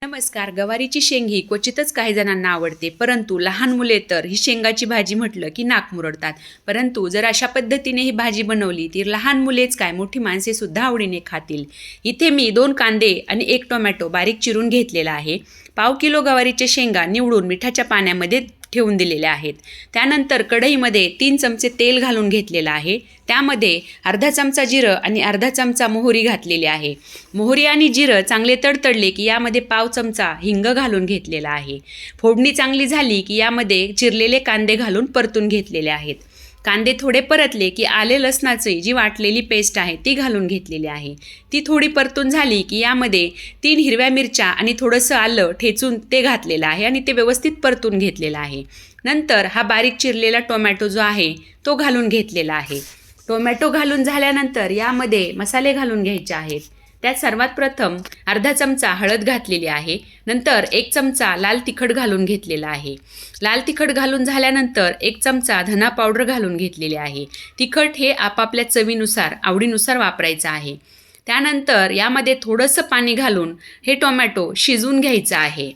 नमस्कार. गवारीची शेंग ही क्वचितच काही जणांना आवडते, परंतु लहान मुले तर ही शेंगाची भाजी म्हटलं की नाक मुरडतात. परंतु जर अशा पद्धतीने ही भाजी बनवली तर लहान मुलेच काय मोठी माणसे सुद्धा आवडीने खातील. इथे मी 2 कांदे आणि 1 टोमॅटो बारीक चिरून घेतलेला आहे. पाव किलो गवारीचे शेंगा निवडून मिठाच्या पाण्यामध्ये ठेवून दिलेले आहेत. त्यानंतर कढईमध्ये 3 चमचे तेल घालून घेतलेलं आहे. त्यामध्ये अर्धा चमचा जिरं आणि अर्धा चमचा मोहरी घातलेली आहे. मोहरी आणि जिरं चांगले तडतडले की यामध्ये पाव चमचा हिंग घालून घेतलेला आहे. फोडणी चांगली झाली की यामध्ये चिरलेले कांदे घालून परतून घेतलेले आहेत. कांदे थोडे परतले की आले लसणाची जी वाटलेली पेस्ट आहे ती घालून घेतलेली आहे. ती थोडी परतून झाली की यामध्ये 3 हिरव्या मिरच्या आणि थोडंसं आलं ठेचून ते घातलेलं आहे आणि ते व्यवस्थित परतून घेतलेलं आहे. नंतर हा बारीक चिरलेला टोमॅटो जो आहे तो घालून घेतलेला आहे. टोमॅटो घालून झाल्यानंतर यामध्ये मसाले घालून घ्यायचे आहेत. त्यात सर्वात प्रथम अर्धा चमचा हळद घातलेली आहे. नंतर 1 चमचा लाल तिखट घालून घेतलेला आहे. लाल तिखट घालून झाल्यानंतर 1 चमचा धना पावडर घालून घेतलेले आहे. तिखट हे आपापल्या चवीनुसार आवडीनुसार वापरायचं आहे. त्यानंतर यामध्ये थोडंसं पाणी घालून हे टोमॅटो शिजवून घ्यायचं आहे.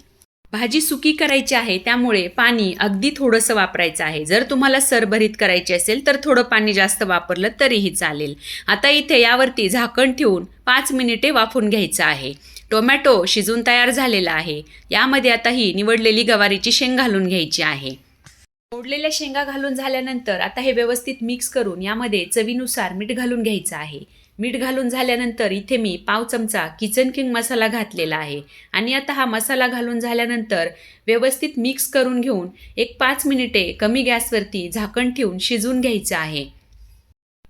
भाजी सुकी करायची आहे त्यामुळे पाणी अगदी थोडंसं वापरायचं आहे. जर तुम्हाला सरभरीत करायची असेल तर थोडं पाणी जास्त वापरलं तरीही चालेल. आता इथे यावरती झाकण ठेवून 5 मिनिटे वाफवून घ्यायचं आहे. टोमॅटो शिजून तयार झालेला आहे. यामध्ये आता ही निवडलेली गवारीची शेंग घालून घ्यायची आहे. फोडलेल्या शेंगा घालून झाल्यानंतर आता हे व्यवस्थित मिक्स करून यामध्ये चवीनुसार मीठ घालून घ्यायचं आहे. मीठ घालून झाल्यानंतर इथे मी पाव चमचा किचन किंग मसाला घातलेला आहे आणि आता हा मसाला घालून झाल्यानंतर व्यवस्थित मिक्स करून घेऊन 5 मिनिटे कमी गॅसवरती झाकण ठेवून शिजवून घ्यायचं आहे.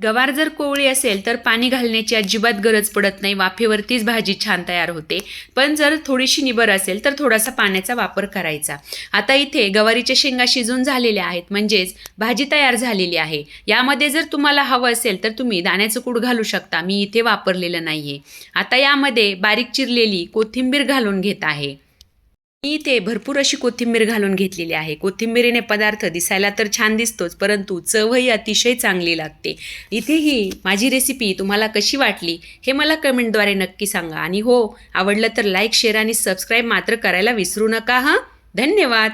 गवार जर कोवळी असेल तर पाणी घालण्याची अजिबात गरज पडत नाही. वाफेवरतीच भाजी छान तयार होते. पण जर थोडीशी निबर असेल तर थोडासा पाण्याचा वापर करायचा. आता इथे गवारीच्या शेंगा शिजून झालेल्या आहेत, म्हणजेच भाजी तयार झालेली आहे. यामध्ये जर तुम्हाला हवं असेल तर तुम्ही दाण्याचं कूट घालू शकता. मी इथे वापरलेलं नाही आहे. आता यामध्ये बारीक चिरलेली कोथिंबीर घालून घेत आहे. मी इथे भरपूर अशी कोथिंबीर घालून घेतलेली आहे. कोथिंबीरीने पदार्थ दिसायला तर छान दिसतोच, परंतु चवही अतिशय चांगली लागते. इथे ही माझी रेसिपी तुम्हाला कशी वाटली हे मला कमेंटद्वारे नक्की सांगा. आणि हो, आवडलं तर लाईक, शेअर आणि सबस्क्राईब मात्र करायला विसरू नका. धन्यवाद.